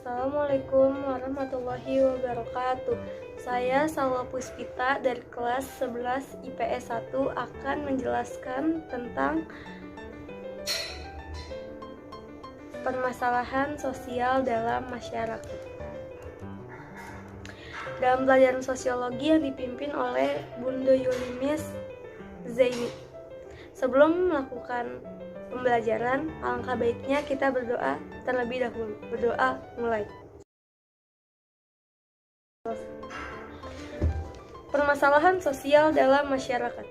Assalamualaikum warahmatullahi wabarakatuh. Saya Salwa Puspita dari kelas 11 IPS 1 akan menjelaskan tentang permasalahan sosial dalam masyarakat. Dalam pelajaran sosiologi yang dipimpin oleh Bunda Yulimis Zaini. Sebelum melakukan pembelajaran, alangkah baiknya kita berdoa terlebih dahulu. Berdoa mulai. Permasalahan sosial dalam masyarakat.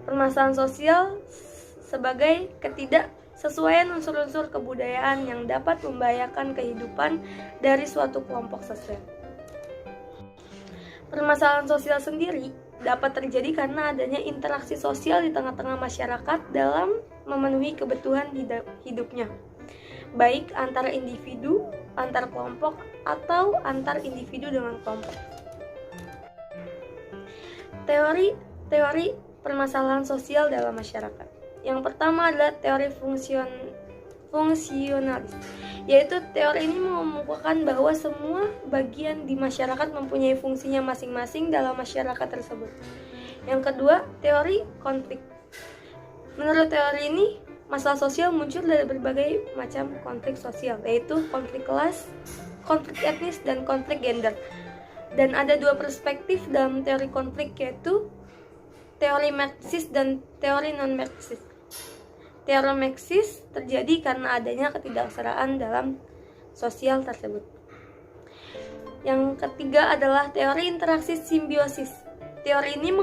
Permasalahan sosial sebagai ketidaksesuaian unsur-unsur kebudayaan yang dapat membahayakan kehidupan dari suatu kelompok sosial. Permasalahan sosial sendiri dapat terjadi karena adanya interaksi sosial di tengah-tengah masyarakat dalam memenuhi kebutuhan hidupnya, baik antar individu, antar kelompok, atau antar individu dengan kelompok. Teori permasalahan sosial dalam masyarakat. Yang pertama adalah teori fungsionalis, yaitu teori ini mengemukakan bahwa semua bagian di masyarakat mempunyai fungsinya masing-masing dalam masyarakat tersebut. Yang kedua, teori konflik. Menurut teori ini, masalah sosial muncul dari berbagai macam konflik sosial, yaitu konflik kelas, konflik etnis, dan konflik gender. Dan ada dua perspektif dalam teori konflik, yaitu teori Marxis dan teori non-Marxis. Teori Marxis terjadi karena adanya ketidaksetaraan dalam sosial tersebut. Yang ketiga adalah teori interaksi simbiosis. Teori ini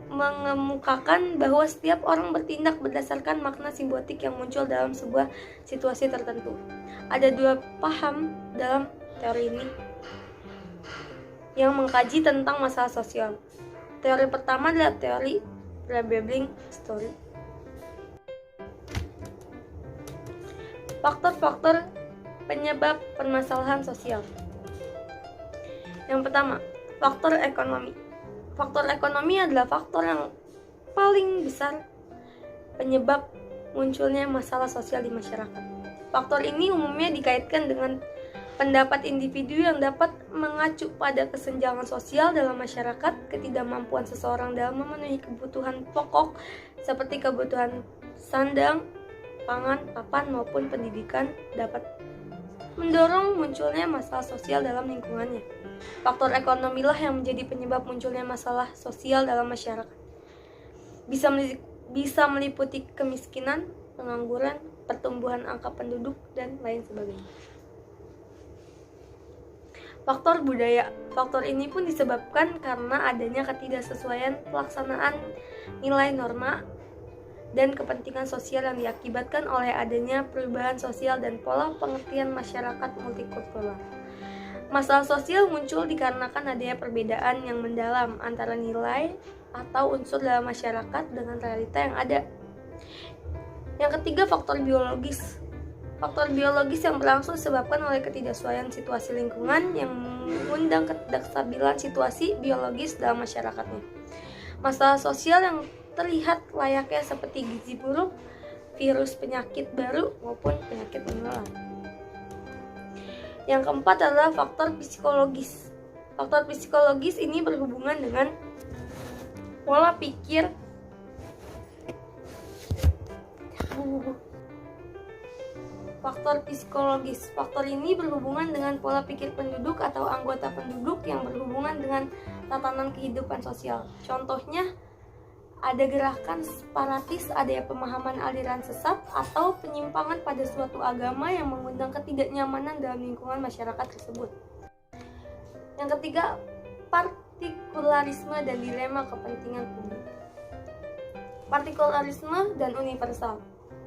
mengemukakan bahwa setiap orang bertindak berdasarkan makna simbiotik yang muncul dalam sebuah situasi tertentu. Ada dua paham dalam teori ini yang mengkaji tentang masalah sosial. Teori pertama adalah teori Prevailing Story. Faktor-faktor penyebab permasalahan sosial. Yang pertama, faktor ekonomi. Faktor ekonomi adalah faktor yang paling besar penyebab munculnya masalah sosial di masyarakat. Faktor ini umumnya dikaitkan dengan pendapat individu yang dapat mengacu pada kesenjangan sosial dalam masyarakat, ketidakmampuan seseorang dalam memenuhi kebutuhan pokok seperti kebutuhan sandang, pangan, papan, maupun pendidikan dapat mendorong munculnya masalah sosial dalam lingkungannya. Faktor ekonomilah yang menjadi penyebab munculnya masalah sosial dalam masyarakat. Bisa meliputi kemiskinan, pengangguran, pertumbuhan angka penduduk, dan lain sebagainya. Faktor budaya. Faktor ini pun disebabkan karena adanya ketidaksesuaian pelaksanaan nilai norma dan kepentingan sosial yang diakibatkan oleh adanya perubahan sosial dan pola pengertian masyarakat multikultural. Masalah sosial muncul dikarenakan adanya perbedaan yang mendalam antara nilai atau unsur dalam masyarakat dengan realita yang ada. Yang ketiga, faktor biologis. Faktor biologis yang berlangsung disebabkan oleh ketidaksesuaian situasi lingkungan yang mengundang ketidakstabilan situasi biologis dalam masyarakatnya. Masalah sosial yang terlihat layaknya seperti gizi buruk, virus penyakit baru, maupun penyakit menular. Yang keempat adalah faktor psikologis. Faktor psikologis ini berhubungan dengan pola pikir Faktor psikologis. Faktor ini berhubungan dengan pola pikir penduduk atau anggota penduduk yang berhubungan dengan tatanan kehidupan sosial. Contohnya, ada gerakan separatis, ada pemahaman aliran sesat, atau penyimpangan pada suatu agama yang mengundang ketidaknyamanan dalam lingkungan masyarakat tersebut. Yang ketiga, partikularisme dan dilema kepentingan publik. Partikularisme dan universal.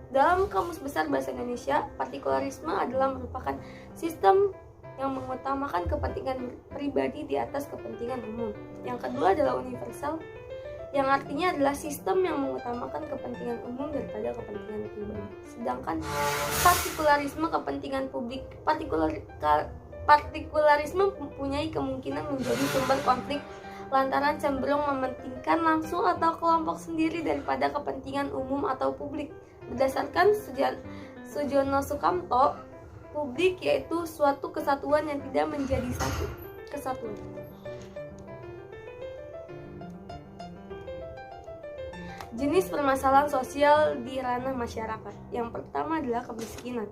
Dalam Kamus Besar Bahasa Indonesia, partikularisme adalah merupakan sistem yang mengutamakan kepentingan pribadi di atas kepentingan umum. Yang kedua adalah universal, yang artinya adalah sistem yang mengutamakan kepentingan umum daripada kepentingan pribadi. Sedangkan partikularisme kepentingan publik, partikularisme mempunyai kemungkinan menjadi sumber konflik lantaran cenderung mementingkan langsung atau kelompok sendiri daripada kepentingan umum atau publik. Berdasarkan Sujono Sukamto, publik yaitu suatu kesatuan yang tidak menjadi satu kesatuan. Jenis permasalahan sosial di ranah masyarakat. Yang pertama adalah kemiskinan.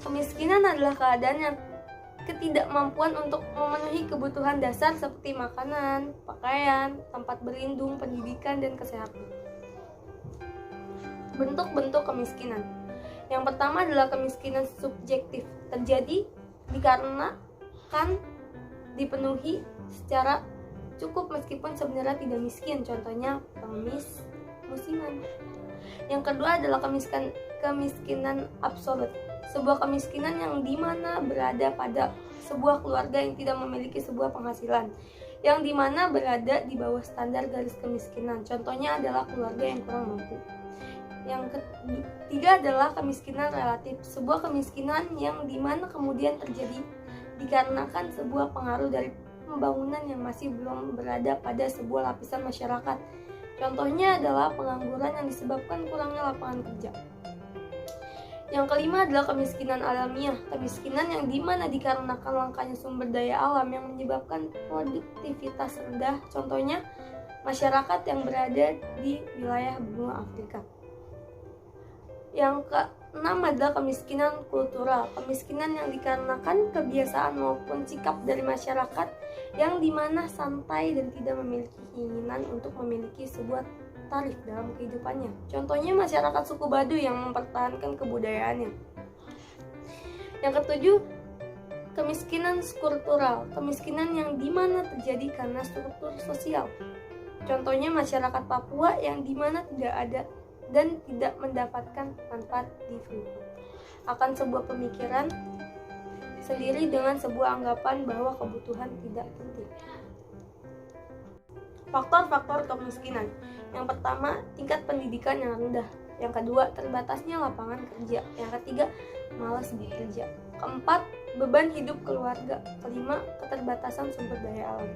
Kemiskinan adalah keadaan yang ketidakmampuan untuk memenuhi kebutuhan dasar seperti makanan, pakaian, tempat berlindung, pendidikan, dan kesehatan. Bentuk-bentuk kemiskinan. Yang pertama adalah kemiskinan subjektif, terjadi dikarenakan dipenuhi secara cukup meskipun sebenarnya tidak miskin, contohnya pengemis musiman. Yang kedua adalah kemiskinan absolut, sebuah kemiskinan yang dimana berada pada sebuah keluarga yang tidak memiliki sebuah penghasilan, yang dimana berada di bawah standar garis kemiskinan, contohnya adalah keluarga yang kurang mampu. Yang ketiga adalah kemiskinan relatif, sebuah kemiskinan yang dimana kemudian terjadi dikarenakan sebuah pengaruh dari pembangunan yang masih belum berada pada sebuah lapisan masyarakat. Contohnya adalah pengangguran yang disebabkan kurangnya lapangan kerja. Yang kelima adalah kemiskinan alamiah, kemiskinan yang dimana dikarenakan langkahnya sumber daya alam yang menyebabkan produktivitas rendah, contohnya masyarakat yang berada di wilayah benua Afrika. Yang keenam adalah kemiskinan kultural, kemiskinan yang dikarenakan kebiasaan maupun sikap dari masyarakat yang dimana santai dan tidak memiliki keinginan untuk memiliki sebuah tarif dalam kehidupannya. Contohnya masyarakat suku Baduy yang mempertahankan kebudayaannya. Yang ketujuh, kemiskinan struktural, kemiskinan yang dimana terjadi karena struktur sosial. Contohnya masyarakat Papua yang dimana tidak ada dan tidak mendapatkan manfaat di Freeport akan sebuah pemikiran sendiri dengan sebuah anggapan bahwa kebutuhan tidak penting. Faktor-faktor kemiskinan. Yang pertama, tingkat pendidikan yang rendah. Yang kedua, terbatasnya lapangan kerja. Yang ketiga, malas bekerja. Keempat, beban hidup keluarga. Kelima, keterbatasan sumber daya alam.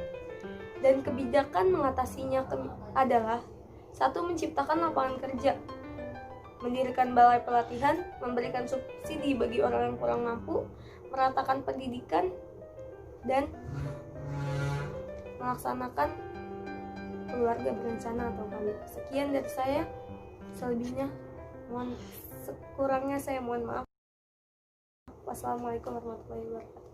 Dan kebijakan mengatasinya adalah: 1. Menciptakan lapangan kerja, mendirikan balai pelatihan, memberikan subsidi bagi orang yang kurang mampu, meratakan pendidikan, dan melaksanakan keluarga berencana atau kawin. Sekian dari saya, selebihnya sekurangnya saya mohon maaf. Wassalamualaikum warahmatullahi wabarakatuh.